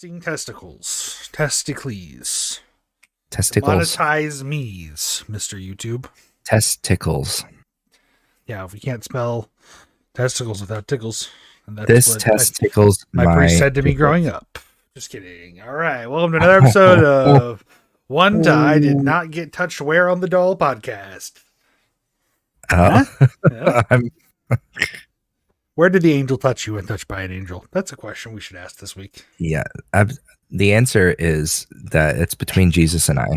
Testing testicles. Testicles. Testicles. Monetize me's, Mr. YouTube. Testicles. Yeah, if we can't spell testicles without tickles. And that's This what testicles my priest said to me tickles. growing up. Just kidding. All right. Welcome to another episode of One I Did Not Get Touched Where on the Doll podcast. Oh. Yeah. Where did the angel touch you when touched by an angel? That's a question we should ask this week. Yeah. The answer is that it's between Jesus and I.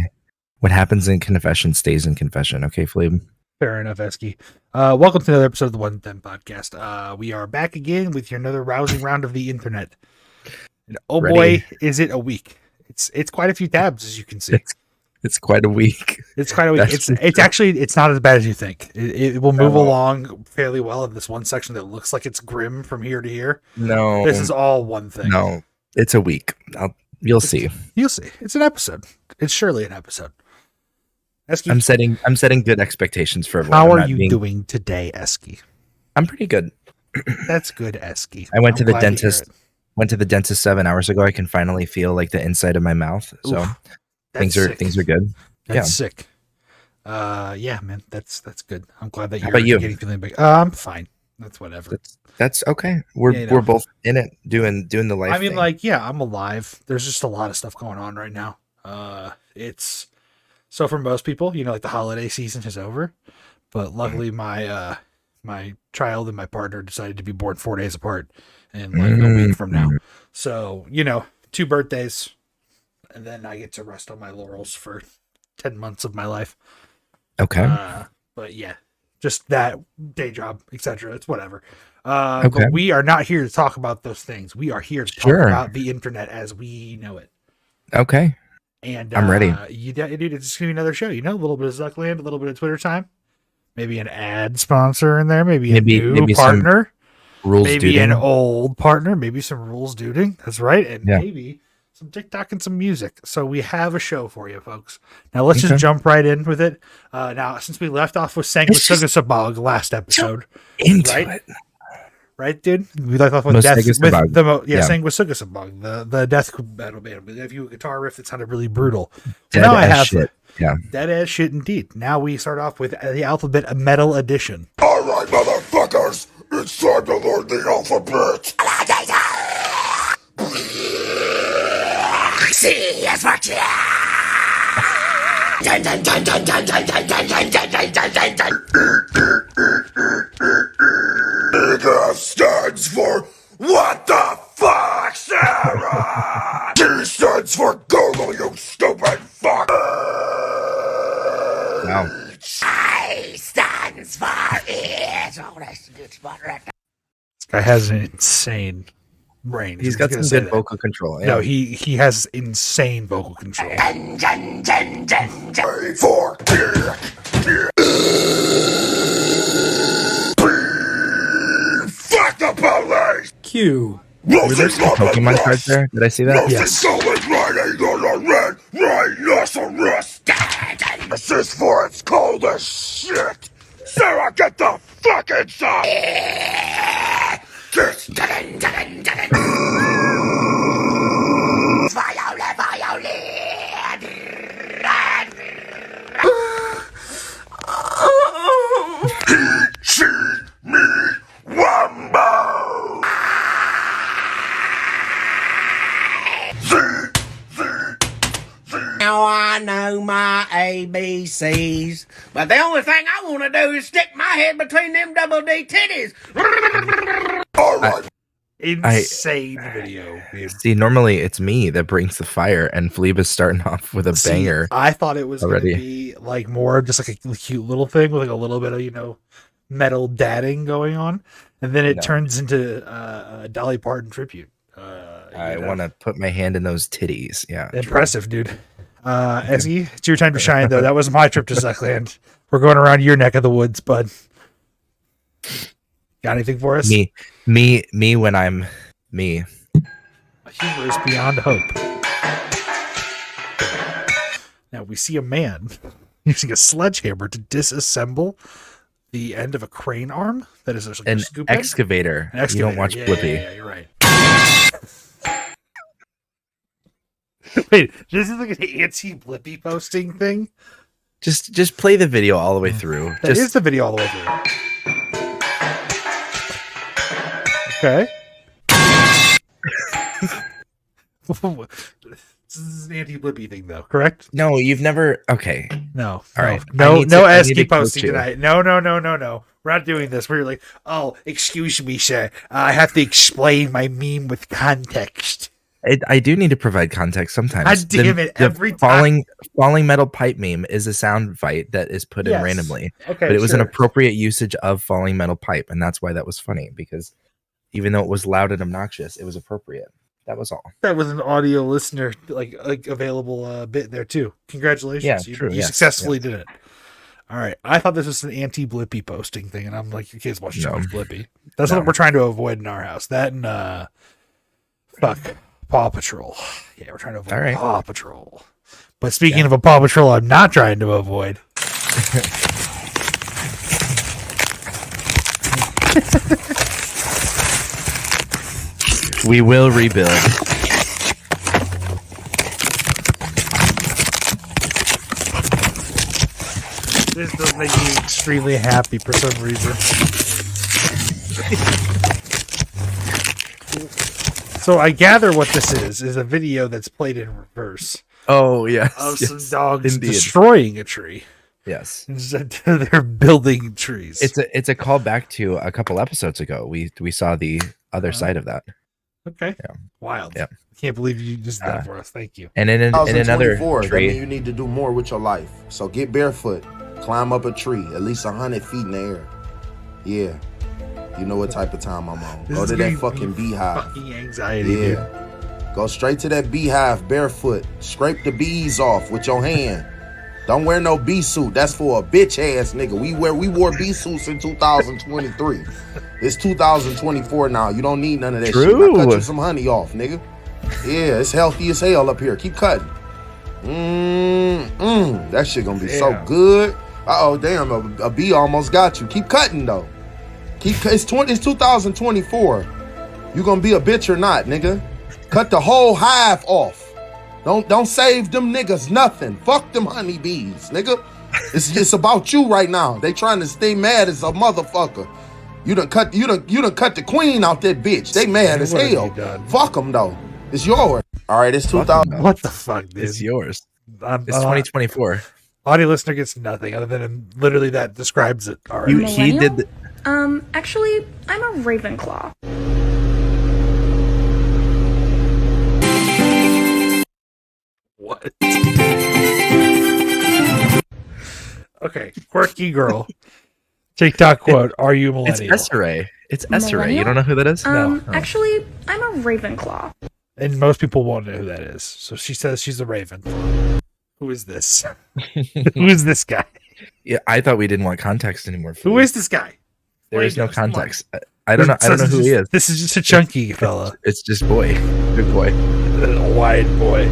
What happens in confession stays in confession. Okay, Fleeb? Fair enough, Eski. Welcome to another episode of the 110 podcast. We are back again with your another rousing round of the internet. And oh Ready. boy, is it a week. It's quite a few tabs, as you can see. It's quite a week. It's quite a week. It's actually not as bad as you think. It will move along fairly well in this one section that looks like it's grim from here to here. No. This is all one thing. No. It's a week. You'll see. You'll see. It's an episode. It's surely an episode. Eski, I'm setting good expectations for everyone. how are you doing today, Eski? I'm pretty good. That's good, Eski. I went to I'm the glad dentist. hear it. Went to the dentist 7 hours ago. I can finally feel like the inside of my mouth. So Oof, things are good. That's sick. Yeah, man, that's good. I'm glad that How you're about you? getting feeling big. I'm fine. That's whatever. That's okay. We're both in it doing the life. I mean, thing. I'm alive. There's just a lot of stuff going on right now. It's so for most people, like the holiday season is over, but luckily my child and my partner decided to be born 4 days apart and like a week from now. So 2 birthdays, and then I get to rest on my laurels for 10 months of my life. Okay. But yeah, just that day job, etc. It's whatever. Okay. But we are not here to talk about those things. We are here to talk about the internet as we know it. Okay. And I'm ready. Dude, it's just gonna be another show. A little bit of Zuckland, a little bit of Twitter time, maybe an ad sponsor in there, maybe a new partner, rules maybe duding. an old partner, maybe some rules duding. That's right, and Yeah. maybe some TikTok and some music. So we have a show for you, folks. Now let's just jump right in with it. Now, since we left off with Sanguisugusabog last episode, Into it. Right, dude? We left off with Sanguisugusabog, the death battle band. We gave you a guitar riff that sounded really brutal. Dead ass shit. Yeah. Dead ass shit indeed. Now we start off with the alphabet metal edition. All right, motherfuckers, it's time to learn the alphabet. C is for cheer. It stands for what the fuck, Sarah? T stands for Google, you stupid fuck. Wow. I stands for it. Oh, that's a good spot right there. This guy has an insane brain. He's got some good vocal control. Yeah. No, he has insane vocal control. A for fuck the police. Q. Were there some Pokemon cards there? Did I see that? Yes. Going riding on a red rhinoceros. This is for it's cold as shit. Sarah, get the fuck inside. He, she, me, Wombo. Now I know my ABCs, but the only thing I want to do is stick my head between them double D titties. All right. Insane video, dude. See, normally it's me that brings the fire, and Fleeb is starting off with a banger. I thought it was going already. to be like more just like a cute little thing with like a little bit of metal dadding going on, and then it turns into a Dolly Parton tribute. I want to put my hand in those titties. Yeah. Impressive, dude. Eski, it's your time to shine, though. That was my trip to Zuckland. We're going around your neck of the woods, bud. Got anything for us? Me when I'm me. Humor is beyond hope. Now we see a man using a sledgehammer to disassemble the end of a crane arm that is like An a scoop head. excavator. An excavator. You don't watch Blippi. Yeah, you're right. Wait, this is like an anti-Blippy posting thing? Just play the video all the way through. That is the video all the way through. Okay. This is an anti-Blippy thing, though, correct? No, you've never. Okay. No. All right. No I need to Eski coach posting you. tonight. No. We're not doing this. We're like, oh, excuse me, sir. I have to explain my meme with context. I do need to provide context sometimes. God damn it, every falling metal pipe meme is a sound bite that is put in randomly. Okay, but it was an sure. appropriate usage of falling metal pipe, and that's why that was funny, because even though it was loud and obnoxious, it was appropriate. That was all. That was an audio listener like available bit there too. Congratulations. Yeah, you, true. You Yes, successfully did it. All right. I thought this was an anti-Blippy posting thing, and I'm like, your kids watch too much Blippy. That's what we're trying to avoid in our house. That and Paw Patrol. Yeah, we're trying to avoid Paw Patrol. But speaking of a Paw Patrol, I'm not trying to avoid. We will rebuild. This does make me extremely happy for some reason. So I gather what this is a video that's played in reverse. Oh, yes. Of yes, some dogs indeed. destroying a tree. Yes. Instead they're building trees. It's a callback to a couple episodes ago. We saw the other side of that. Okay. Yeah. Wild. Yeah. I can't believe you just did that for us. Thank you. And in another 2024, that tree. means you need to do more with your life. So get barefoot, climb up a tree, at least 100 feet in the air. Yeah. You know what type of time I'm on. This Go is to gonna that be fucking beehive. Fucking anxiety, dude. Yeah. Go straight to that beehive barefoot. Scrape the bees off with your hand. Don't wear no bee suit. That's for a bitch ass nigga. We wore bee suits in 2023. It's 2024 now. You don't need none of that shit. Now cut you some honey off, nigga. Yeah, it's healthy as hell up here. Keep cutting. That shit gonna be so good. Uh-oh, damn, a bee almost got you. Keep cutting though. It's 2024. You gonna be a bitch or not, nigga? Cut the whole hive off. Don't save them niggas nothing. Fuck them honeybees, nigga. It's about you right now. They trying to stay mad as a motherfucker. You done cut the queen out that bitch. They mad as hell. Fuck them though. It's yours. All right, it's 2000. What the fuck, dude? It's yours. It's 2024. Audio listener gets nothing other than literally that describes it already. He did. Actually, I'm a Ravenclaw. What? Okay, quirky girl. TikTok quote: "Are you millennial?" It's Esseray. It's Esseray. You don't know who that is? No. Actually, I'm a Ravenclaw. And most people won't know who that is. So she says she's a Raven. Who is this? Who is this guy? Yeah, I thought we didn't want context anymore. Who is this guy? There is no context. I don't know. I don't know who he is. This is just a chunky fella. It's just boy, big boy, a wide boy.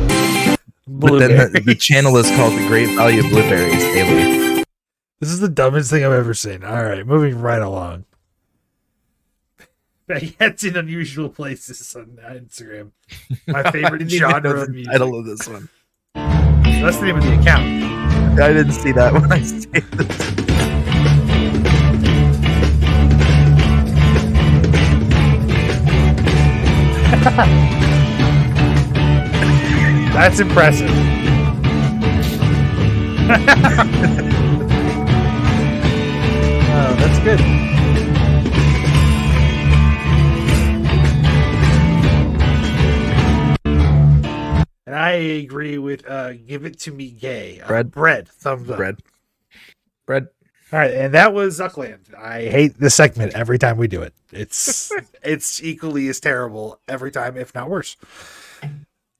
But then the channel is called The Great Value of Blueberries Daily. This is the dumbest thing I've ever seen. All right, moving right along. Baguettes in unusual places on Instagram. My favorite genre of music. Title of this one. That's the name of the account. I didn't see that when I saved it. That's impressive. Oh, that's good. And I agree with give it to me gay. Bread. Thumbs up. Bread. All right, and that was Zuckland. I hate this segment every time we do it. It's equally as terrible every time, if not worse.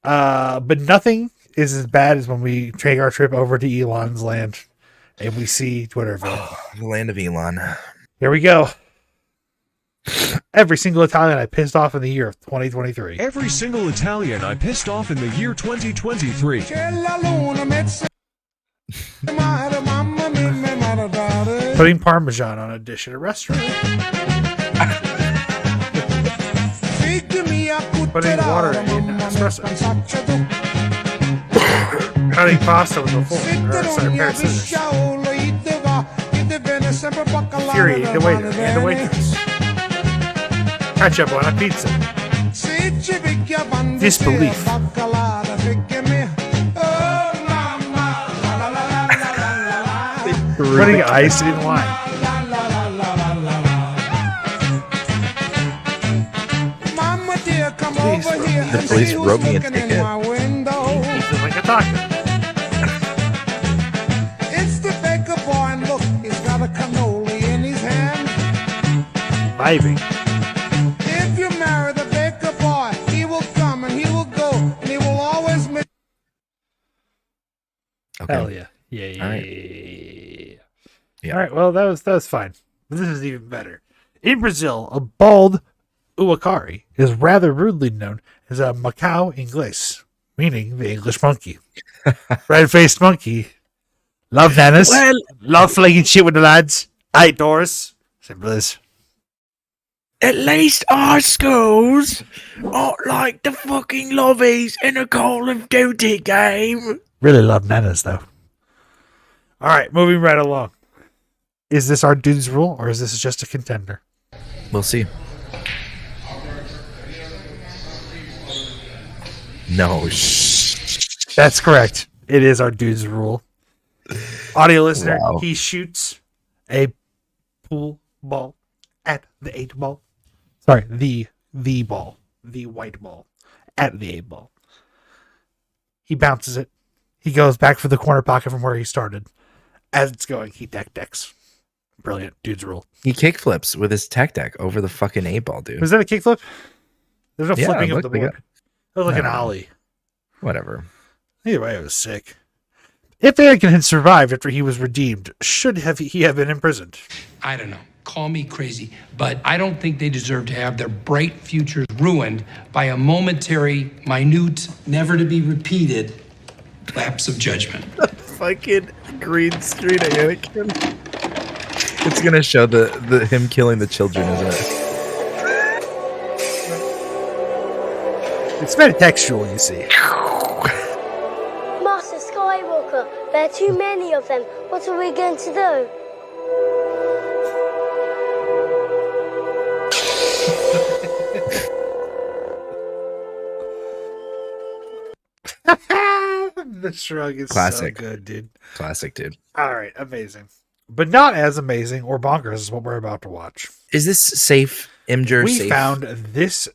But nothing is as bad as when we take our trip over to Elon's land and we see Twitterville. The land of Elon. Here we go. Every single Italian I pissed off in the year of 2023. Every single Italian I pissed off in the year 2023. Putting Parmesan on a dish at a restaurant. Putting water in espresso. cutting pasta with a fork or a pair of scissors. Infuriating the waiter and the waitress. Ketchup on a pizza. Disbelief. Putting ice in wine. The police wrote me a ticket. He feels like a taco. It's the baker boy, and look, he's got a cannoli in his hand. Vibing. If you marry the baker boy, he will come and he will go, and he will always make. Okay. Hell yeah. Yeah. All right. Yeah. All right. Well, that was fine. But this is even better. In Brazil, a bald uakari is rather rudely known as a macaco inglês, meaning the English monkey. Red-faced monkey. Love nanas. Love flinging shit with the lads. Outdoors. Simple as. At least our schools aren't like the fucking lobbies in a Call of Duty game. Really love nanas, though. All right, moving right along. Is this our dude's rule, or is this just a contender? We'll see. No. That's correct. It is our dude's rule. Audio listener, Wow. he shoots a pool ball at the 8 ball. Sorry, the ball. The white ball at the 8 ball. He bounces it. He goes back for the corner pocket from where he started. As it's going, he decks. Brilliant. Dude's rule. He kickflips with his tech deck over the fucking 8-ball, dude. Was that a kickflip? There's no Yeah, flipping it of the looked like board. It was like an I don't know. ollie. Whatever. Either way, it was sick. If Anakin had survived after he was redeemed, he have been imprisoned? I don't know. Call me crazy, but I don't think they deserve to have their bright futures ruined by a momentary, minute, never to be repeated lapse of judgment. Fucking green screen Anakin. It's gonna show the him killing the children, isn't it? It's metatextual, you see. Master Skywalker, there are too many of them. What are we going to do? The shrug is Classic. so good, dude. Classic, dude. All right, amazing. But not as amazing or bonkers as what we're about to watch. Is this safe? Imgur We safe? found this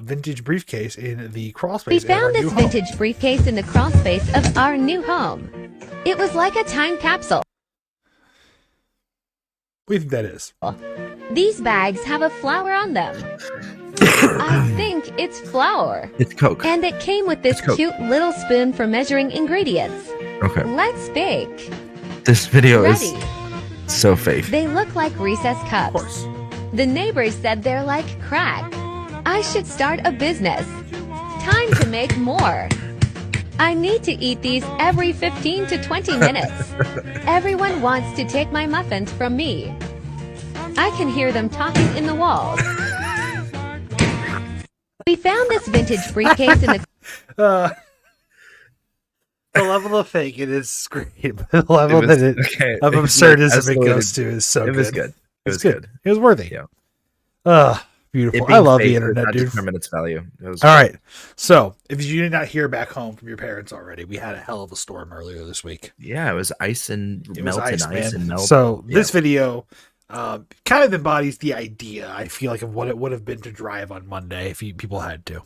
vintage briefcase in the crawl We space. at our found this new home. vintage briefcase in the crawl space of our new home. It was like a time capsule. What do you think that is? These bags have a flower on them. I think it's flour. It's Coke. And it came with this It's Coke. cute little spoon for measuring ingredients. Okay. Let's bake. This video Ready. is so fake. They look like recess Of cups. course. The neighbors said they're like crack. I should start a business. Time to make more. I need to eat these every 15 to 20 minutes. Everyone wants to take my muffins from me. I can hear them talking in the walls. We found this vintage briefcase in the The level of fake it is great. But the level It was- that it, okay, of it was absurdism it escalated. goes to is so It good. was good. It was It's good. It was worthy. Yeah. Beautiful. It being I love fake the does internet, not dude. determine its value. It was All right. So, if you did not hear back home from your parents already, we had a hell of a storm earlier this week. Yeah, it was ice and It was melt and ice man. and melt. So, Yeah. this video kind of embodies the idea, I feel like, of what it would have been to drive on Monday if people had to.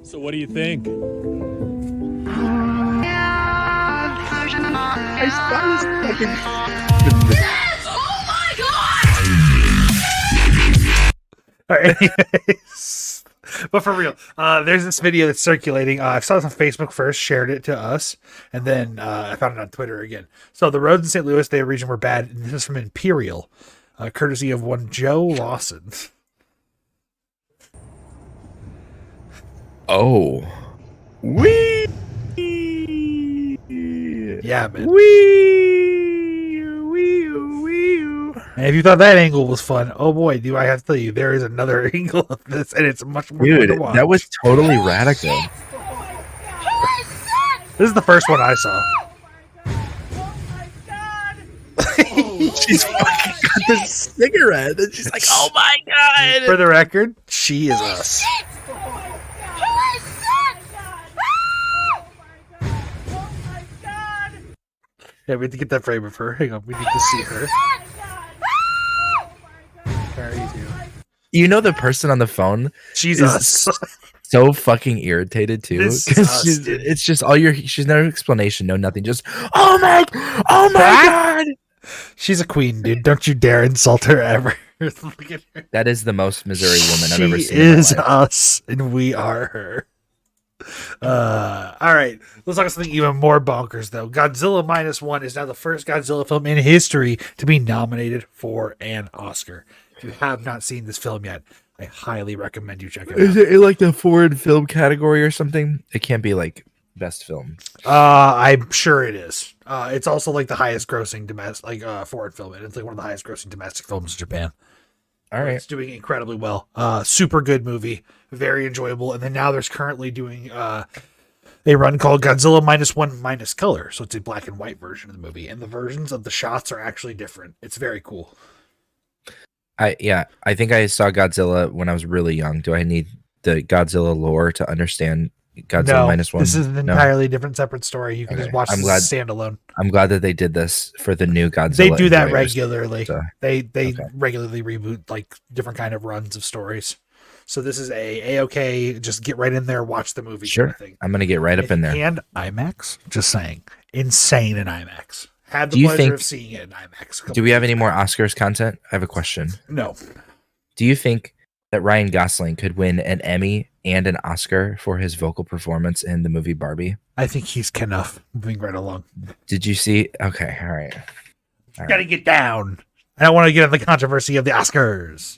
So what do you think? All right, anyways. But for real, there's this video that's circulating. I saw this on Facebook first, shared it to us, and then I found it on Twitter again. So the roads in St. Louis, the region were bad. And this is from Imperial, courtesy of one Joe Lawson. Oh. Wee. Yeah, man. Wee. Wee. Wee. And if you thought that angle was fun, oh boy, do I have to tell you, there is another angle of this, and it's much more fun Dude, to watch. that was totally radical. This is the first one I saw. She's fucking got this cigarette, and she's like, "Oh my god!" For the record, she is us. Yeah, we have to get that frame of her. Hang on, we need to see her. Very easy. You know the person on the phone? She's us. So fucking irritated too. This is us, It's just all your. She's no explanation, no nothing. Just oh my god. She's a queen, dude. Don't you dare insult her ever. Look at her. That is the most Missouri woman I've ever seen. She is us, and we are her. All right, let's talk about something even more bonkers, though. Godzilla -1 is now the first Godzilla film in history to be nominated for an Oscar. If you have not seen this film yet, I highly recommend you check it out. Is it in like the foreign film category or something? It can't be like best film. I'm sure it is. It's also like the highest grossing domestic, foreign film. And it's like one of the highest grossing domestic films in Japan. All right. It's doing incredibly well. Super good movie. Very enjoyable. And then now there's currently doing a run called Godzilla -1 minus color. So it's a black and white version of the movie. And the versions of the shots are actually different. It's very cool. I think I saw Godzilla when I was really young. Do I need the Godzilla lore to understand Godzilla -1? This is an entirely different separate story. You can just watch this standalone. I'm glad that they did this for the new Godzilla. They do that enjoyers. regularly. So, They regularly reboot like different kind of runs of stories. So this is a-okay. Just get right in there, watch the movie. Sure, kind of thing. I'm gonna get right up in there. And IMAX. Just saying, insane in IMAX. Had the Do you pleasure think- of seeing it in IMAX. Do we have any more Oscars content? I have a question. No. Do you think that Ryan Gosling could win an Emmy and an Oscar for his vocal performance in the movie Barbie? I think he's enough. Moving right along. Did you see? Okay, all right. Got to get down. I don't want to get into the controversy of the Oscars.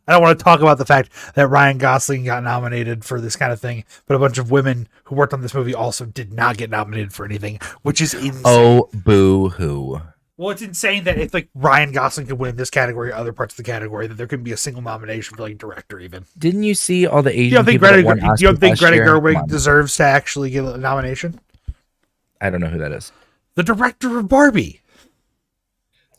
I don't want to talk about the fact that Ryan Gosling got nominated for this kind of thing, but a bunch of women who worked on this movie also did not get nominated for anything, which is insane. Oh, boo-hoo. Well, it's insane that if like Ryan Gosling could win in this category or other parts of the category, that there couldn't be a single nomination for like director even. Didn't you see all the Asian You don't think people that won Oscars last year? Gerwig Come on. deserves to actually get a nomination? I don't know who that is. The director of Barbie.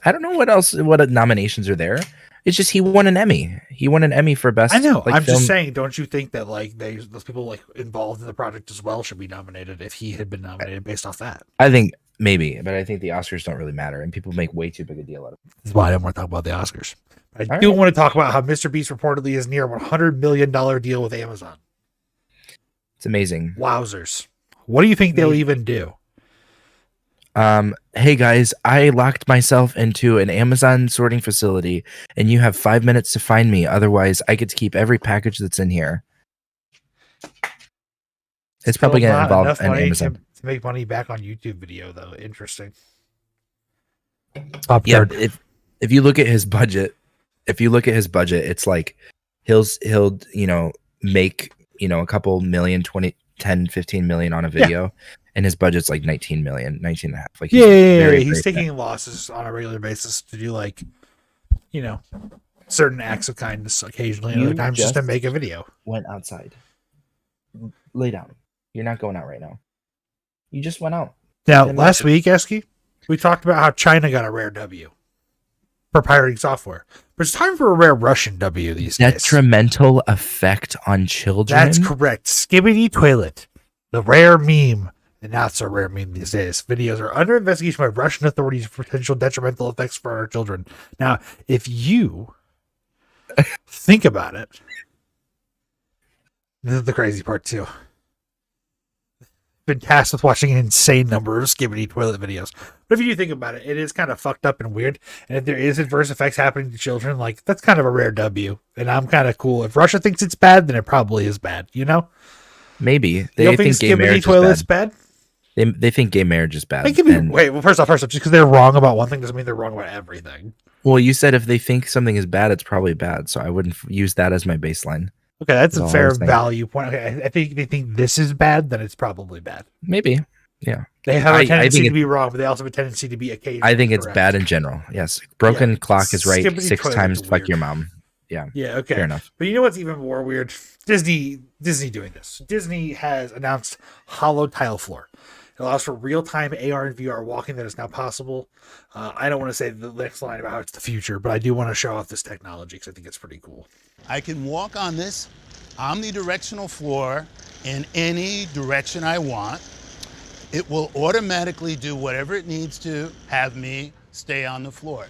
I don't know what nominations are there. It's just he won an Emmy. He won an Emmy for best. I know. Like, I'm film. just saying. Don't you think that like those people like involved in the project as well should be nominated if he had been nominated based off that? I think maybe, but I think the Oscars don't really matter, and people make way too big a deal out of it. This is why I don't want to talk about the Oscars. I do want to talk about how Mr. Beast reportedly is near $100 million deal with Amazon. It's amazing. Wowzers! What do you think they'll even do? Hey guys, I locked myself into an Amazon sorting facility, and you have 5 minutes to find me. Otherwise, I get to keep every package that's in here. It's probably going to involve an Amazon to make money back on YouTube video, though. Interesting. Yeah, if you look at his budget, it's like he'll make a couple million, 20, 10, 15 million on a video. And his budget's like 19 million, 19 and a half. Like he's taking losses on a regular basis to do like, certain acts of kindness occasionally, and other times just to make a video. Went outside. Lay down. You're not going out right now. You just went out. Now, last week, Eski, we talked about how China got a rare W for pirating software. But it's time for a rare Russian W these days. Detrimental effect on children? That's correct. Skibbity Toilet, the rare meme. And now it's a rare meme these days. Videos are under investigation by Russian authorities for potential detrimental effects for our children. Now, if you think about it, this is the crazy part too. Been tasked with watching an insane number of Skibbity Toilet videos. But if you think about it, it is kind of fucked up and weird. And if there is adverse effects happening to children, like that's kind of a rare W. And I'm kind of cool. If Russia thinks it's bad, then it probably is bad. Maybe they don't think gay marriage is bad. They think gay marriage is bad. First off, just because they're wrong about one thing doesn't mean they're wrong about everything. Well, you said if they think something is bad, it's probably bad. So I wouldn't use that as my baseline. Okay, that's a fair value point. Okay, I think they think this is bad, then it's probably bad. Maybe, yeah. They have a tendency to be wrong, but they also have a tendency to be occasionally I think it's correct. bad in general. Yes, broken clock is right 6 times. Fuck your mom. Yeah. Yeah. Okay. Fair enough. But you know what's even more weird? Disney doing this. Disney has announced hollow tile floor. It allows for real-time AR and VR walking that is now possible. I don't want to say the next line about how it's the future, but I do want to show off this technology because I think it's pretty cool. I can walk on this omnidirectional floor in any direction I want. It will automatically do whatever it needs to have me stay on the floor.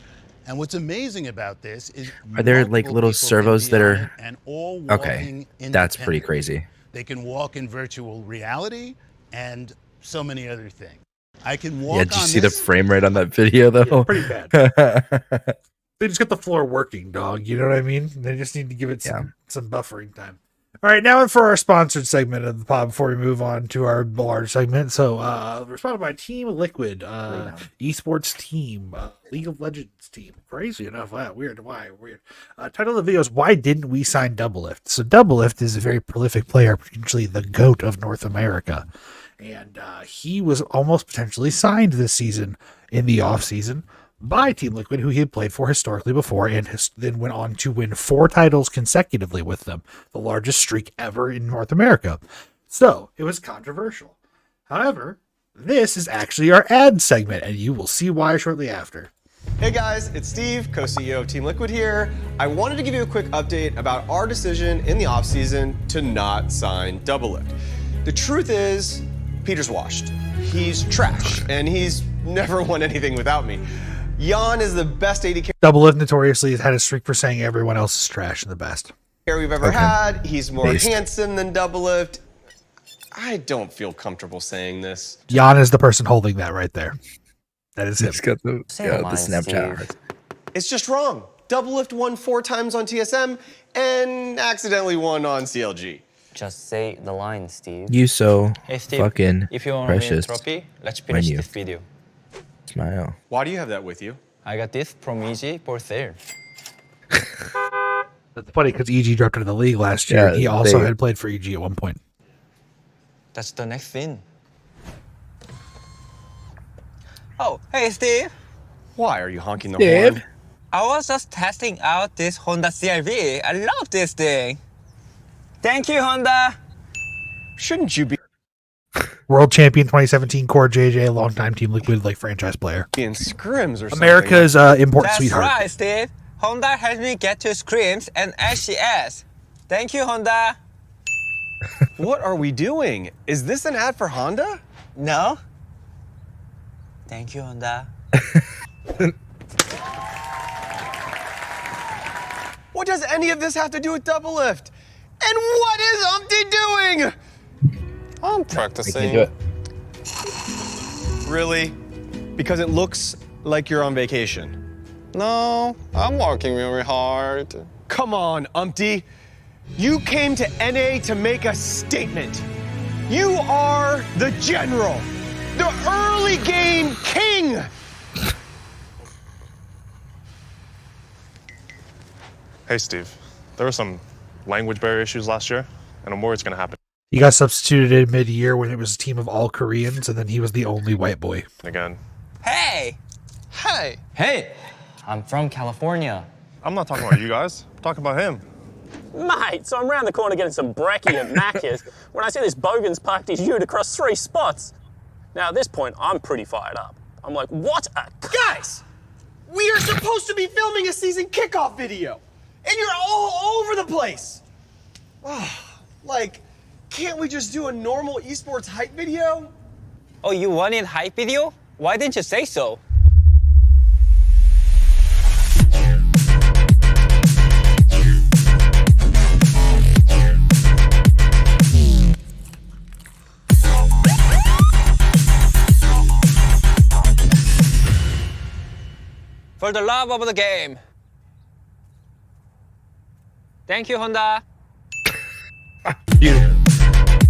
And what's amazing about this is, are there like little servos that are and all okay? That's pretty crazy. They can walk in virtual reality and so many other things. I can walk. Yeah, did you on see this. the frame rate on that video though? Yeah, pretty bad. They just got the floor working, dog. You know what I mean? They just need to give it some buffering time. All right, now for our sponsored segment of the pod before we move on to our large segment. So we're sponsored by Team Liquid, esports team, League of Legends team. Crazy enough. Wow, weird. Why? Weird. Title of the video is Why Didn't We Sign Doublelift? So Doublelift is a very prolific player, potentially the GOAT of North America. And he was almost potentially signed this season in the offseason by Team Liquid, who he had played for historically before, and then went on to win 4 titles consecutively with them, the largest streak ever in North America. So it was controversial. However, this is actually our ad segment, and you will see why shortly after. Hey guys, it's Steve, co-CEO of Team Liquid here. I wanted to give you a quick update about our decision in the offseason to not sign Doublelift. The truth is, Peter's washed. He's trash, and he's never won anything without me. Jan is the best AD Doublelift notoriously has had a streak for saying everyone else is trash and the best carry we've ever had. He's more handsome than Doublelift. I don't feel comfortable saying this. Jan is the person holding that right there. That is him. He's got the Snapchat. It's just wrong. Doublelift won 4 times on TSM and accidentally won on CLG. Just say the line, Steve. You so hey, Steve, fucking if you want to win precious. a trophy, let's finish menu. this video. Smile. Why do you have that with you? I got this from EG for sale. That's funny because EG dropped into the league last year. Yeah, he also had played for EG at one point. That's the next thing. Oh, hey Steve. Why are you honking the horn? I was just testing out this Honda CR-V. I love this thing. Thank you, Honda. Shouldn't you be World champion 2017 Core JJ, longtime Team Liquid franchise player. in scrims or something? America's import That's sweetheart. That's right, Steve. Honda helped me get to scrims and SCS. Thank you, Honda. What are we doing? Is this an ad for Honda? No. Thank you, Honda. What does any of this have to do with Doublelift? And what is Umpty doing? I'm practicing. I can't do it. Really? Because it looks like you're on vacation. No, I'm working really hard. Come on, Umpty. You came to NA to make a statement. You are the general, the early game king. Hey, Steve. There were some language barrier issues last year, and I'm worried it's going to happen He got substituted in mid-year when it was a team of all Koreans, and then he was the only white boy. again. Hey! Hey! Hey! I'm from California. I'm not talking about you guys. I'm talking about him. Mate, so I'm round the corner getting some brekkie at Macca's when I see this bogan's parked his ute across 3 spots. Now at this point, I'm pretty fired up. I'm like, what a... Guys! We are supposed to be filming a season kickoff video, and you're all over the place. Like, can't we just do a normal esports hype video? Oh, you wanted hype video? Why didn't you say so? For the love of the game. Thank you, Honda.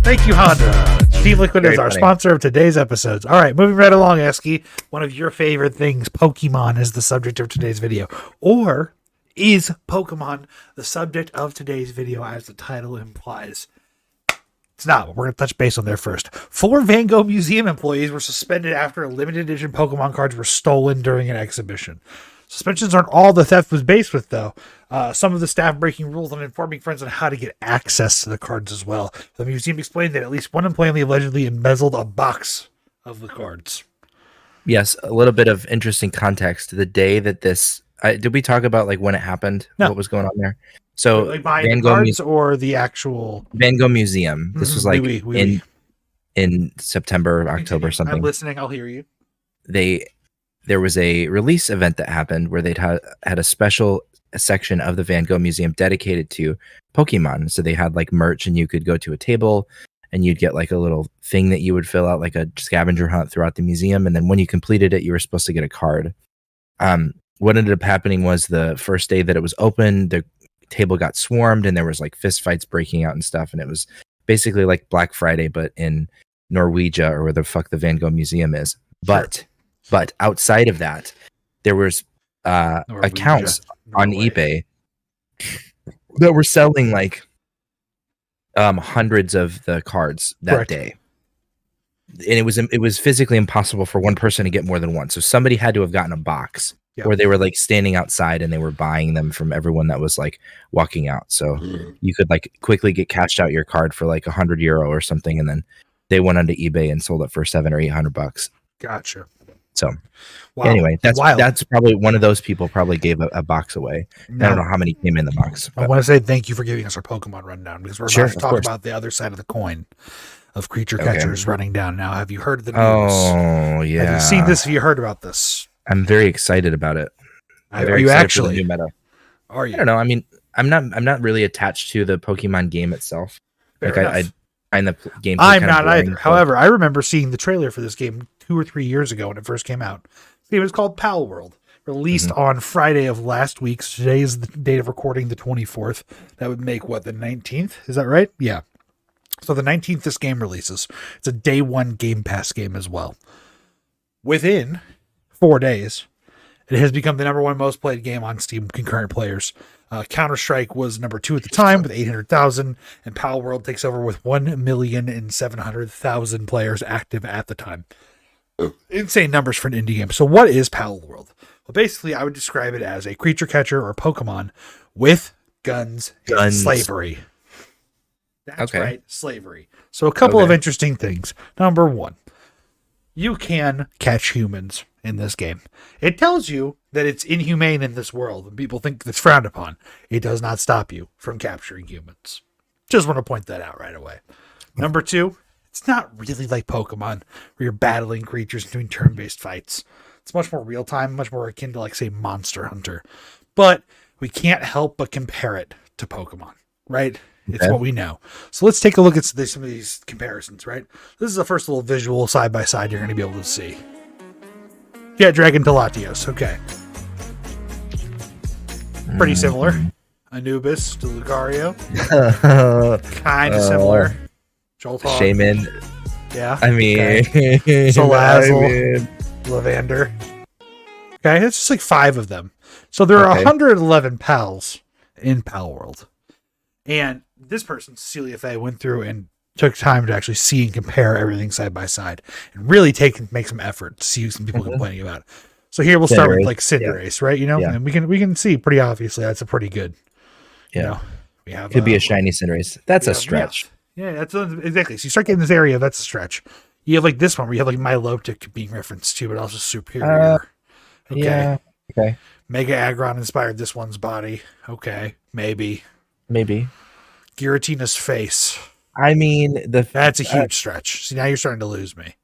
Thank you, Honda. Team Liquid Very is our funny. sponsor of today's episodes. All right, moving right along, Eski. One of your favorite things, Pokemon, is the subject of today's video. Or is Pokemon the subject of today's video, as the title implies? It's not, but we're going to touch base on there first. 4 Van Gogh Museum employees were suspended after a limited edition Pokemon cards were stolen during an exhibition. Suspensions aren't all the theft was based with, though. Some of the staff breaking rules and informing friends on how to get access to the cards as well. The museum explained that at least one employee allegedly embezzled a box of the cards. Yes, a little bit of interesting context. The day that this, did we talk about like when it happened? No. What was going on there? So Like buying the cards or the actual Van Gogh Museum. This was like in September, October, something. I'm listening. I'll hear you. There was a release event that happened where they'd had a special section of the Van Gogh Museum dedicated to Pokemon. So they had like merch, and you could go to a table and you'd get like a little thing that you would fill out, like a scavenger hunt throughout the museum. And then when you completed it, you were supposed to get a card. What ended up happening was the first day that it was open, the table got swarmed and there was like fist fights breaking out and stuff. And it was basically like Black Friday, but in Norwegia, or where the fuck the Van Gogh Museum is. But outside of that, there was accounts on eBay that were selling like hundreds of the cards that day. And it was physically impossible for one person to get more than one. So somebody had to have gotten a box, or they were like standing outside and they were buying them from everyone that was like walking out. So you could like quickly get cashed out your card for like €100 or something, and then they went onto eBay and sold it for $700 or $800. Gotcha. So anyway, that's probably one of those people probably gave a box away. I don't know how many came in the box. I want to say thank you for giving us our Pokemon rundown, because we're about to talk about the other side of the coin of creature catchers running down. Now, have you heard of the news? Oh yeah. Have you seen this? Have you heard about this? I'm very excited about it. Are you actually? New meta. Are you? I don't know. I mean, I'm not really attached to the Pokemon game itself. Fair like enough. I find the game. I'm not either. However, I remember seeing the trailer for this game 2 or 3 years ago when it first came out. It was called Pal World, released on Friday of last week. Today is the date of recording, the 24th. That would make what, the 19th? Is that right? Yeah. So the 19th this game releases. It's a day one Game Pass game as well. Within 4 days, it has become the number one most played game on Steam concurrent players. Counter-Strike was number 2 at the time with 800,000, and Pal World takes over with 1,700,000 players active at the time. Insane numbers for an indie game. So what is Pal World? Well, basically, I would describe it as a creature catcher or Pokemon with guns. And slavery. That's right, slavery. So a couple of interesting things. Number one, you can catch humans in this game. It tells you that it's inhumane in this world and people think it's frowned upon. It does not stop you from capturing humans. Just want to point that out right away. Number two, it's not really like Pokemon where you're battling creatures and doing turn-based fights. It's much more real-time, much more akin to, like, say, Monster Hunter. But we can't help but compare it to Pokemon, right? It's what we know. So let's take a look at some of these comparisons, right? This is the first little visual side-by-side you're going to be able to see. Yeah, Dragon to Latios. Okay. Pretty similar. Anubis to Lucario. Kind of similar. Jolteon. Shaman. Yeah. I mean, Salazzle. Lavander. Okay, it's just like 5 of them. So there are 111 pals in Pal World. And this person, Cecilia Fay, went through and took time to actually see and compare everything side by side and really make some effort to see some people complaining about it. So here we'll start with like Cinderace, right? You know, and we can see pretty obviously that's a pretty good. You know, we have could be a shiny Cinderace. That's a stretch. Yeah, that's exactly. So you start getting this area, that's a stretch. You have like this one where you have like Milotic being referenced to, but also superior. Yeah. Okay. Mega Aggron inspired this one's body. Okay, maybe. Giratina's face. I mean, that's a huge stretch. See, now you're starting to lose me.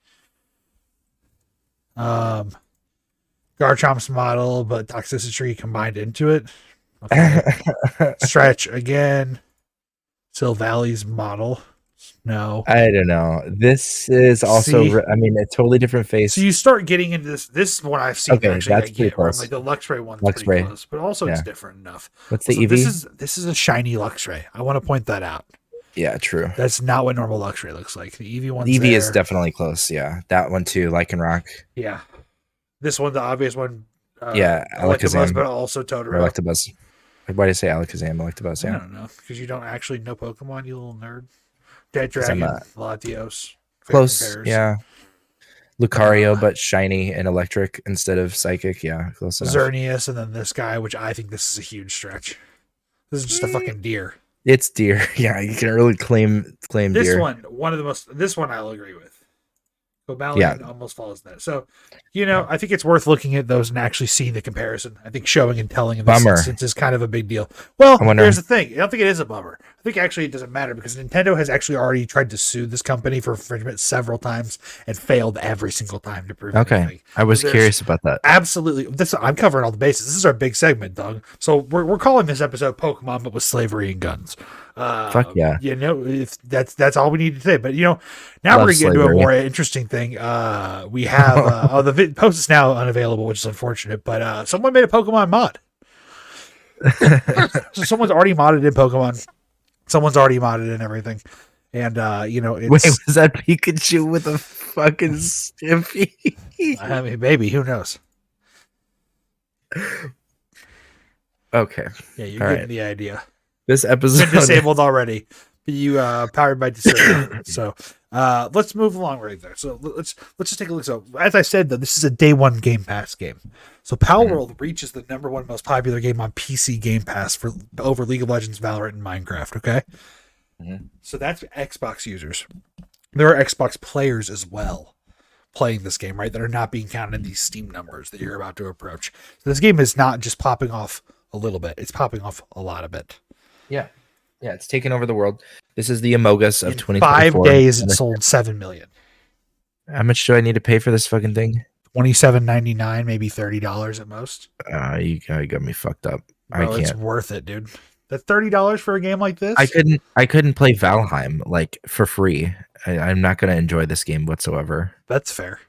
Garchomp's model, but Toxicity combined into it. Okay. Stretch again. Silvalley's model. No. I don't know. This is also, I mean, a totally different face. So you start getting into this. This is what I've seen. Okay, that's pretty close. Like the Luxray one's pretty close, but also it's different enough. What's the also, EV? This is a shiny Luxray. I want to point that out. Yeah, true. That's not what normal Luxray looks like. The EV one's EV is definitely close. Yeah, that one too. Lycanroc. Yeah, this one, the obvious one. Alakazam, but also Totoro. Electabuzz. Why did I say Alakazam? Electabuzz. Yeah. I don't know, because you don't actually know Pokemon, you little nerd. Dead Dragon, Latios. Close, yeah. Lucario, but shiny and electric instead of psychic. Yeah, close enough. Xerneas, and then this guy, which I think this is a huge stretch. This is just a fucking deer. It's deer. Yeah, you can really claim this deer. This one I'll agree with. Cobalion almost follows that. So, I think it's worth looking at those and actually seeing the comparison. I think showing and telling in this instance is kind of a big deal. Well, here's the thing. I don't think it is a bummer. I think actually it doesn't matter because Nintendo has actually already tried to sue this company for infringement several times and failed every single time to prove anything. I was curious about that. Absolutely. I'm covering all the bases. This is our big segment, Doug. So we're calling this episode Pokemon, but with slavery and guns. Fuck yeah. If that's all we need to say. But now we're gonna get into a more interesting thing. We have the post is now unavailable, which is unfortunate. But someone made a Pokemon mod. So someone's already modded in Pokemon. Someone's already modded in everything. And it's, wait, was that Pikachu with a fucking Stimpy? I mean, maybe who knows? Okay. Yeah, you're getting the idea. This episode been disabled already. You powered by Discord. So let's move along right there. So let's just take a look. So as I said, though, this is a day one Game Pass game. So Palworld reaches the #1 most popular game on PC Game Pass for over League of Legends, Valorant, and Minecraft. Okay, so that's Xbox users. There are Xbox players as well playing this game, right? That are not being counted in these Steam numbers that you're about to approach. So this game is not just popping off a little bit; it's popping off a lot of it. Yeah, it's taken over the world. This is the Among Us of 2024. 5 days, it sold 7 million. How much do I need to pay for this fucking thing? $27.99, maybe $30 at most. You got me fucked up. Bro, I can't. It's worth it, dude. That $30 for a game like this? I couldn't play Valheim like for free. I'm not gonna enjoy this game whatsoever. That's fair.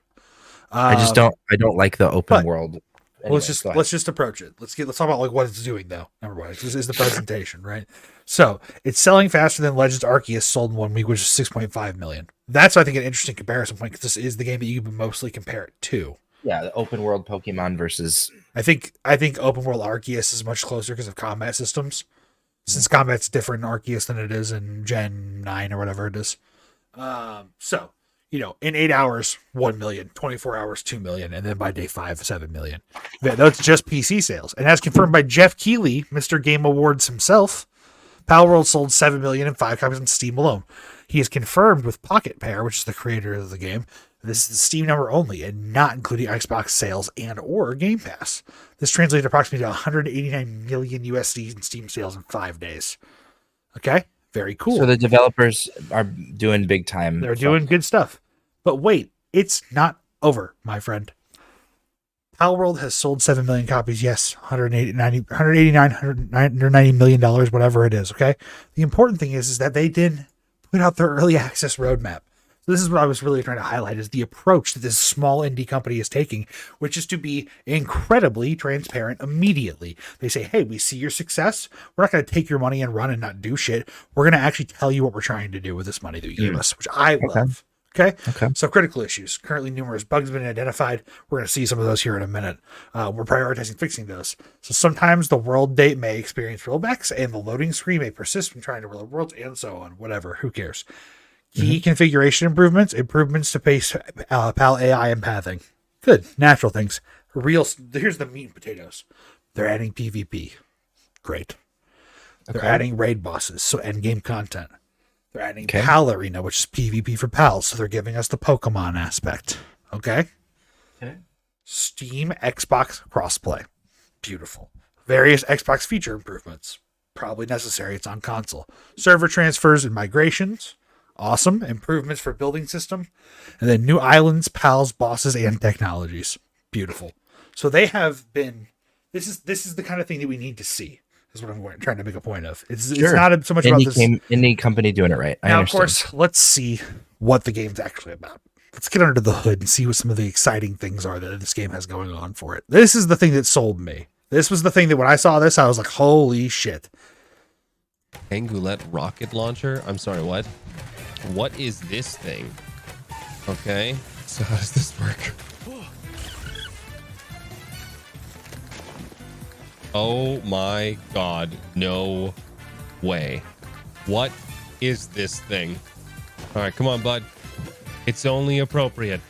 I don't like the open world. Anyway, let's just approach it. Let's talk about like what it's doing though. Number one, this is the presentation, right? So it's selling faster than Legends Arceus sold in 1 week, which is 6.5 million. That's I think an interesting comparison point because this is the game that you can mostly compare it to. Yeah, the open world Pokemon versus. I think open world Arceus is much closer because of combat systems. Since combat's different in Arceus than it is in Gen 9 or whatever it is. So. In 8 hours, 1 million, 24 hours, 2 million, and then by day 5, 7 million. That's just PC sales. And as confirmed by Jeff Keighley, Mr. Game Awards himself, Palworld sold 7 million and 5 copies on Steam alone. He is confirmed with Pocket Pair, which is the creator of the game. This is the Steam number only and not including Xbox sales and or Game Pass. This translates approximately to 189 million USD in Steam sales in 5 days. Okay? Very cool. So the developers are doing big time. They're doing good stuff. But wait, it's not over, my friend. Palworld has sold 7 million copies. Yes, $190 million, whatever it is. Okay. The important thing is that they did put out their early access roadmap. So this is what I was really trying to highlight is the approach that this small indie company is taking, which is to be incredibly transparent immediately. They say, hey, we see your success. We're not going to take your money and run and not do shit. We're going to actually tell you what we're trying to do with this money that you give us, which I love. Okay. So critical issues. Currently, numerous bugs have been identified. We're going to see some of those here in a minute. We're prioritizing fixing those. So sometimes the world date may experience rollbacks and the loading screen may persist from trying to reload worlds and so on. Whatever. Who cares? Key configuration improvements to pace PAL AI and pathing. Good. Natural things. Here's the meat and potatoes. They're adding PvP. Great. They're adding raid bosses, so endgame content. They're adding PAL Arena, which is PvP for pals, so they're giving us the Pokemon aspect. Okay? Steam Xbox crossplay. Beautiful. Various Xbox feature improvements. Probably necessary. It's on console. Server transfers and migrations. Awesome. Improvements for building system. And then new islands, pals, bosses, and technologies. Beautiful. So they have been... This is the kind of thing that we need to see. Is what I'm trying to make a point of. It's not so much about this indie company doing it right. Now, of course, let's see what the game's actually about. Let's get under the hood and see what some of the exciting things are that this game has going on for it. This is the thing that sold me. This was the thing that when I saw this, I was like, holy shit. Angulet rocket launcher? I'm sorry, what? What is this thing? Okay, so how does this work? Oh my god, no way. What is this thing? All right, come on, bud. It's only appropriate.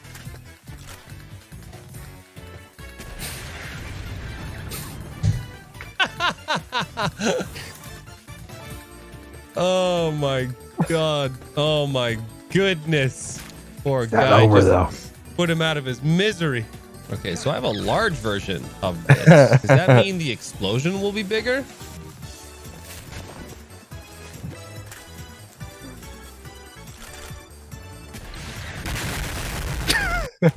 Oh my god. Oh my goodness. Poor It's not guy. over, Just though. put him out of his misery. Okay, so I have a large version of this. Does that mean the explosion will be bigger?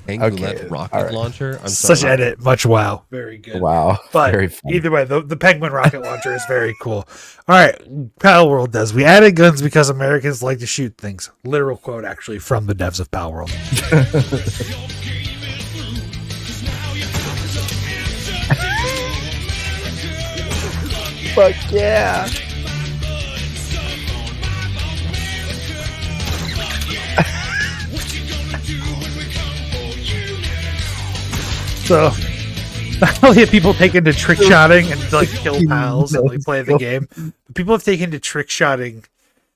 Angulet rocket launcher. I'm Such sorry. edit, much wow. Very good. Wow. But Very fun. either way, the Penguin rocket launcher is very cool. All right, Pal World does. We added guns because Americans like to shoot things. Literal quote, actually, from the devs of Pal World. Fuck yeah. So, not only have people taken to trick shotting and like kill pals and like play the game, but people have taken to trick shotting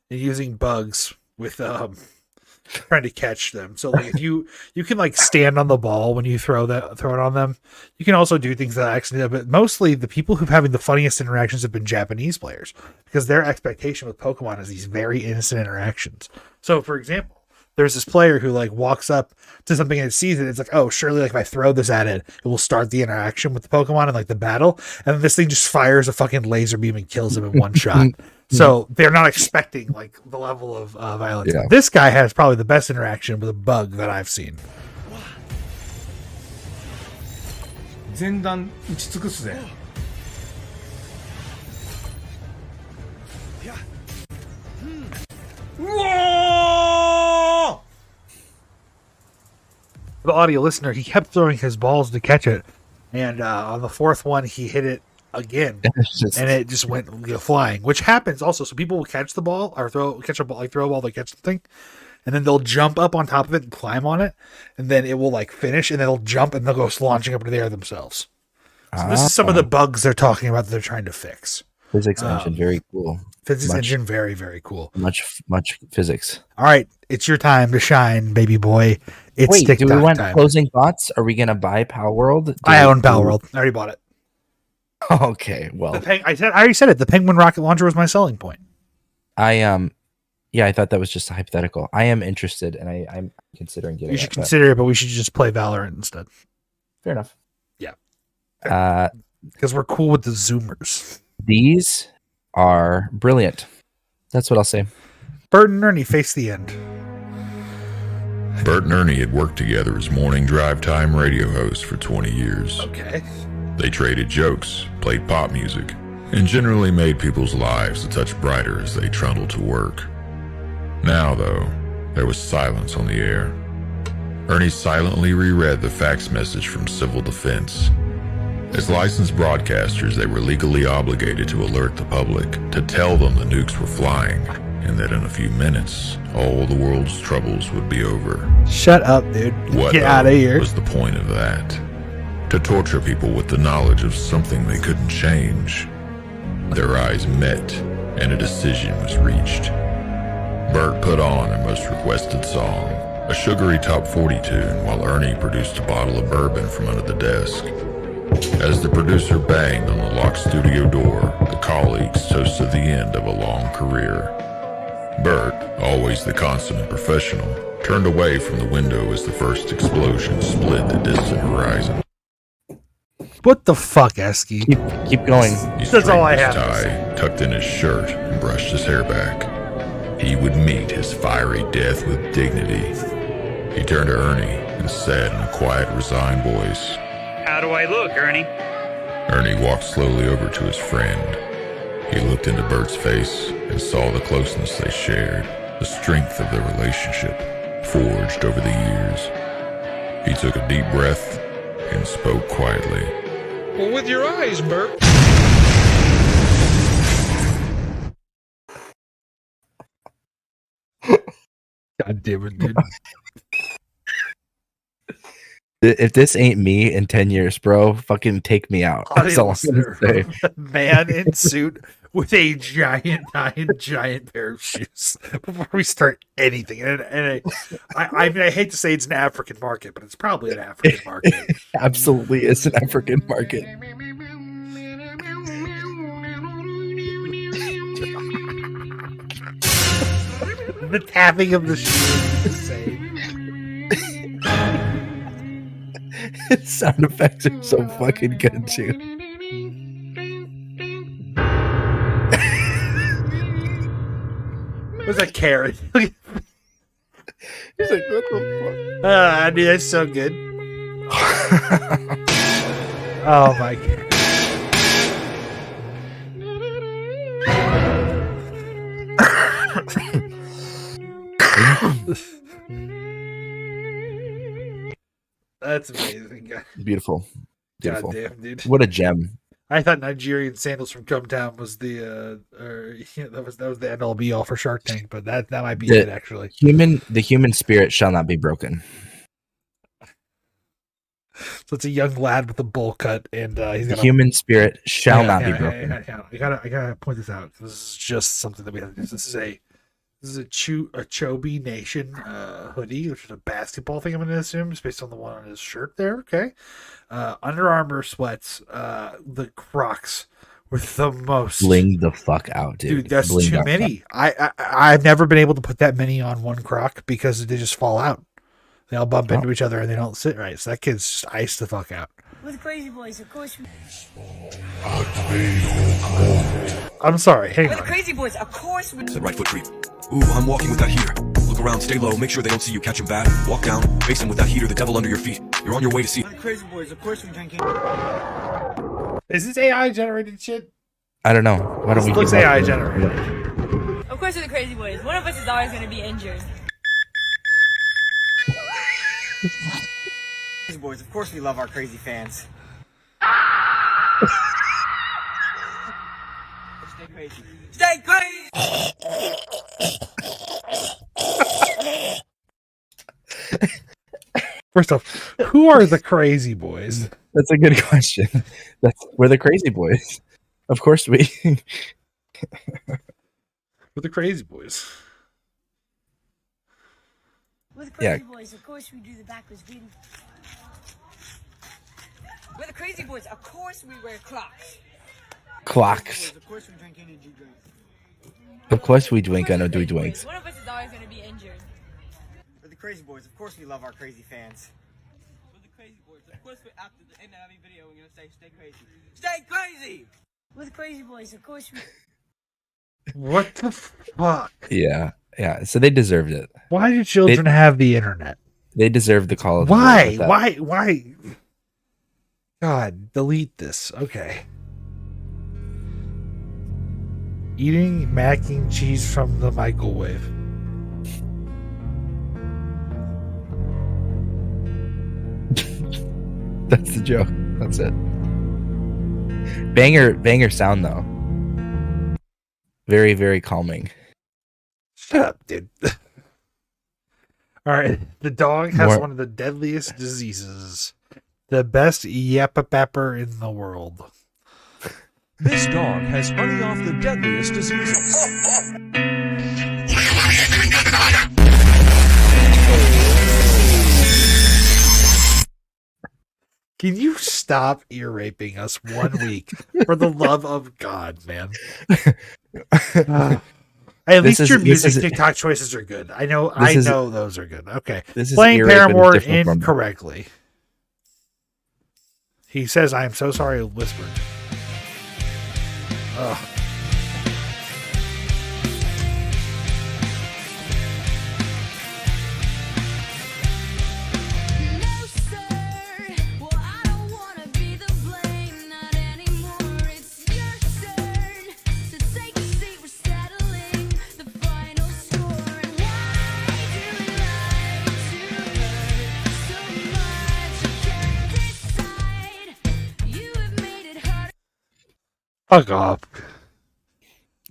and using bugs with trying to catch them. So like if you can like stand on the ball when you throw it on them. You can also do things that accident, but mostly the people who've having the funniest interactions have been Japanese players because their expectation with Pokemon is these very innocent interactions. So for example, there's this player who like walks up to something and it sees it. It's like, oh, surely like if I throw this at it, it will start the interaction with the Pokemon and like the battle. And then this thing just fires a fucking laser beam and kills him in one shot. So they're not expecting like the level of violence. Yeah. This guy has probably the best interaction with a bug that I've seen. 前段打ち尽くすぜ。 The audio listener, he kept throwing his balls to catch it, and on the fourth one, he hit it again, and it just went flying, which happens also. So people will catch the ball or throw a ball to catch something, and then they'll jump up on top of it and climb on it, and then it will like finish, and then they'll jump and they'll go launching up into the air themselves. So this is some of the bugs they're talking about that they're trying to fix. Physics engine, very cool. Physics engine, very, very cool. Much physics. All right, it's your time to shine, baby boy. It's Wait, do we TikTok want time. closing thoughts? Are we gonna buy Pal World? I own Pal World. I already bought it. Okay, well, I already said it. The Penguin rocket launcher was my selling point. I thought that was just a hypothetical. I am interested, and I'm considering getting. You should consider it, but we should just play Valorant instead. Fair enough. Yeah. Because we're cool with the Zoomers. These are brilliant. That's what I'll say. Bert and Ernie face the end. Bert and Ernie had worked together as morning drive time radio hosts for 20 years. Okay. They traded jokes, played pop music, and generally made people's lives a touch brighter as they trundled to work. Now, though, there was silence on the air. Ernie silently reread the fax message from Civil Defense. As licensed broadcasters, they were legally obligated to alert the public, to tell them the nukes were flying, and that in a few minutes, all the world's troubles would be over. Shut up, dude. What Get out of here. was the point of that? To torture people with the knowledge of something they couldn't change. Their eyes met, and a decision was reached. Bert put on her most requested song, a sugary top 40 tune, while Ernie produced a bottle of bourbon from under the desk. As the producer banged on the locked studio door, the colleagues toasted the end of a long career. Bert, always the consummate professional, turned away from the window as the first explosion split the distant horizon. What the fuck, Eski? Keep going. He That's all I straightened have. his tie, tucked in his shirt, and brushed his hair back. He would meet his fiery death with dignity. He turned to Ernie and said in a quiet, resigned voice, How do I look, Ernie? Ernie walked slowly over to his friend. He looked into Bert's face and saw the closeness they shared, the strength of their relationship, forged over the years. He took a deep breath and spoke quietly. Well, with your eyes, Bert. God damn it, dude. If this ain't me in 10 years, bro, fucking take me out. That's all I'm gonna say. Man in suit with a giant pair of shoes before we start anything. And I mean, I hate to say it's an African market, but it's probably an African market. Absolutely, it's an African market. The tapping of the shoes is the same. sound effects are so fucking good too. What's that carrot? He's like, what the fuck? I mean, that's so good. Oh my god. That's amazing. Beautiful. Beautiful. Goddamn, dude. What a gem. I thought Nigerian sandals from Cumtown was the that was the end all be all for Shark Tank, but that might be it actually. The human spirit shall not be broken. So it's a young lad with a bowl cut, and he's The gonna, human spirit shall not be broken. I gotta point this out. This is just something that we have to do. This is a Chobi Nation hoodie, which is a basketball thing. I'm gonna assume, just based on the one on his shirt there. Okay, Under Armour sweats. The Crocs with the most. Bling the fuck out, dude. That's Bling too the many. I've never been able to put that many on one Croc because they just fall out. They all bump into each other and they don't sit right. So that kid's just iced the fuck out. With Crazy Boys, of course. I'm sorry. Hang With on. Crazy Boys, of course. The right foot creep. Ooh, I'm walking with that heater. Look around, stay low, make sure they don't see you. Catch them bad. Walk down, face them with that heater, the devil under your feet. You're on your way to see. With Crazy Boys, of course we drinking. Is this AI generated shit? I don't know. Why don't we? This looks give up? AI generated. Of course, with the Crazy Boys, one of us is always going to be injured. Crazy Boys, of course we love our crazy fans. Stay crazy. Stay crazy! First off, who are the Crazy Boys? That's a good question. We're the Crazy Boys. Of course we. We're the Crazy Boys. With Crazy Boys, of course we do the backwards greeting. With the Crazy Boys, of course we wear clocks. Clocks. Of course we drink energy drinks. Of course we drink energy drinks. One of us is always going to be injured. With the Crazy Boys, of course we love our crazy fans. With the Crazy Boys, of course after the end of every video we're going to say stay crazy. Stay crazy! With Crazy Boys, of course we... What the fuck? Yeah. So they deserved it. Why do children have the internet? They deserve the call of Why? duty with that. Why? God, delete this. Okay. Eating mac and cheese from the microwave. That's the joke. That's it. Banger sound though. Very, very calming. Shut up, dude. All right. The dog has More- one of the deadliest diseases. The best yapper in the world. This dog has honey off the deadliest diseases. Can you stop ear raping us 1 week? For the love of God, man. At least your music TikTok choices are good. I know those are good. Okay. Playing ear rape in a Paramore different form. incorrectly. He says, I am so sorry, whispered. Ugh. Fuck off.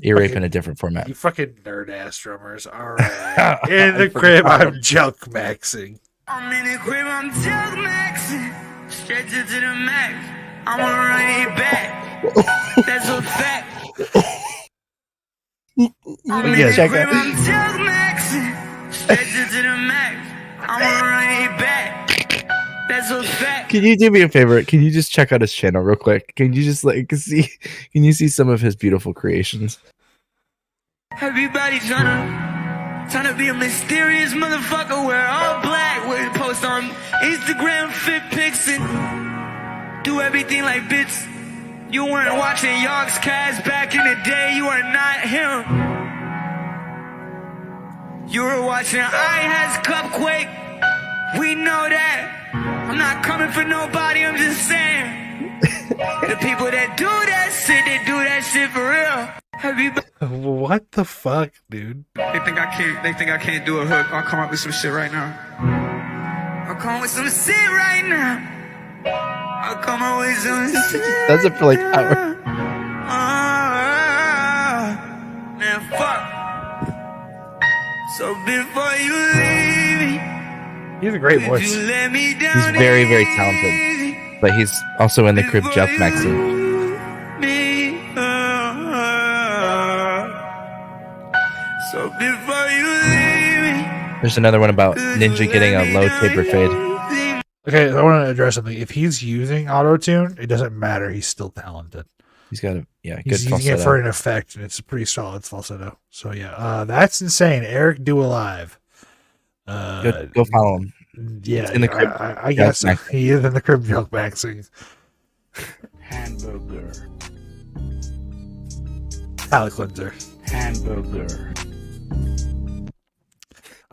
Ear rape in a different format. You fucking nerd ass drummers. All right. In the crib, I'm Jelqmaxxing. I'm in the crib, I'm Jelqmaxxing. Stretch it to the max. I'm gonna run it back. That's a fact. I'm in the crib, I'm Jelqmaxxing. Stretch it to the max. I'm gonna run it back. That's a fact. Can you do me a favor? Can you just check out his channel real quick? Can you just see? Can you see some of his beautiful creations? Everybody tryna be a mysterious motherfucker. We're all black. We're post on Instagram fit pics and do everything like bits. You weren't watching Yogg's cast back in the day. You are not him. You were watching I Has Cupquake. We know that. I'm not coming for nobody. I'm just saying. The people that do that shit, they do that shit for real. What the fuck, dude? They think I can't do a hook. I'll come up with some shit right now. I'll come up with some shit right now. I'll come up with some shit. Does it for like hours. Man, fuck. So before you leave me, He's a great could voice. you let me He's down very, very talented. But he's also in the crib Jelqmaxxing. me? So before you leave me, There's another one about Ninja getting a low taper fade. Okay, I want to address something. If he's using auto-tune, it doesn't matter. He's still talented. He's got a good He's using it for an effect, and it's a pretty solid falsetto. So yeah, that's insane. Eric Do Alive. Go follow him. Yeah, It's in the crib. I guess so. He is in the crib Jelqmaxxing. Hamburger. Palate cleanser. Hamburger.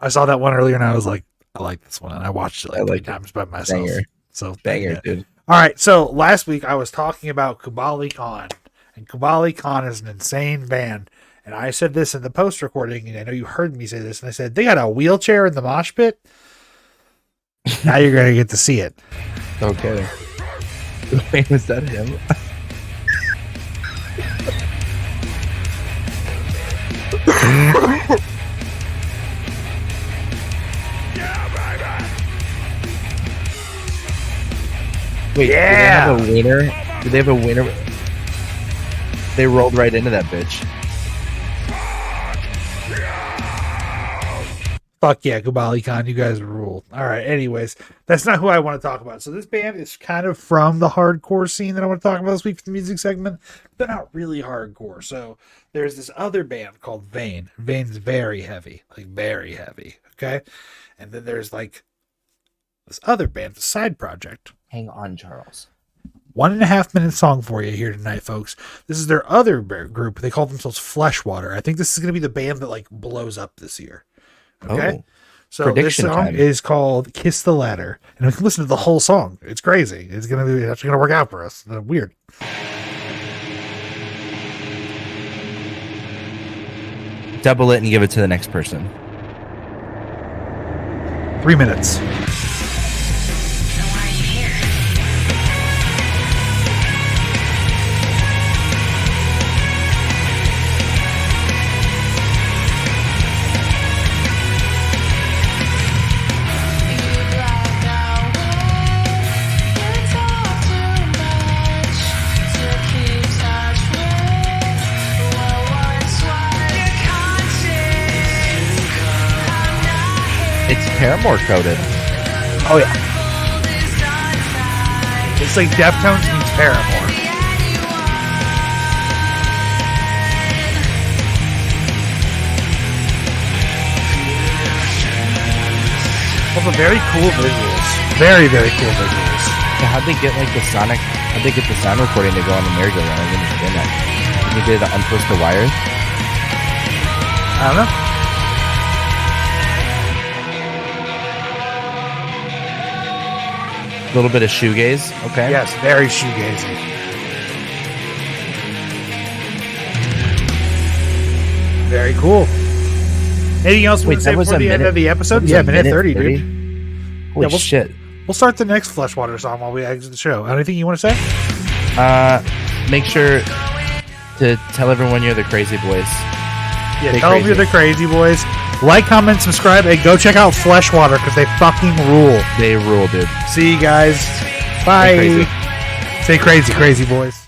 I saw that one earlier, and I was like, I like this one, and I watched it like 3 times by myself. Banger. So Banger, yeah. dude. All right, so last week I was talking about Kubali Khan, and Kubali Khan is an insane band. And I said this in the post recording, and I know you heard me say this, and I said, they got a wheelchair in the mosh pit? Now you're going to get to see it. Okay. Wait, was that him? Wait, Yeah! do they have a wiener? Do they have a wiener? They rolled right into that bitch. Fuck yeah, Kubali Khan, you guys rule. All right, anyways, that's not who I want to talk about. So this band is kind of from the hardcore scene that I want to talk about this week for the music segment, but not really hardcore. So there's this other band called Vane. Vane's very heavy, like very heavy, okay? And then there's like this other band, the side project. Hang on, Charles. 1.5 minute song for you here tonight, folks. This is their other group. They call themselves Fleshwater. I think this is going to be the band that like blows up this year. Okay, Oh, so this prediction song time. is called "Kiss the Ladder," and we can listen to the whole song. It's crazy. It's actually gonna work out for us. Weird. Double it and give it to the next person. 3 minutes. It's Paramore coded. Oh yeah. It's like Deftones meets Paramore. Also very cool visuals. Very, very cool visuals. So how'd they get like the sonic? How'd they get the sound recording to go on the merry-go-round? I didn't understand that. Did they get it to untwist the wires? I don't know. A little bit of shoegaze. Okay. Yes, very shoegazy. Very cool. Anything else we Wait, want to say that was before a the end minute- of the episode? that was Yeah, a minute minute 30, 30? dude. Holy we'll, shit. We'll start the next Fleshwater song while we exit the show. Anything you want to say? Make sure to tell everyone you're the crazy boys. Yeah, Stay tell them crazy. you're the crazy boys. Like, comment, subscribe, and go check out Fleshwater because they fucking rule. They rule, dude. See you guys. Bye. Stay crazy. Stay crazy, crazy boys.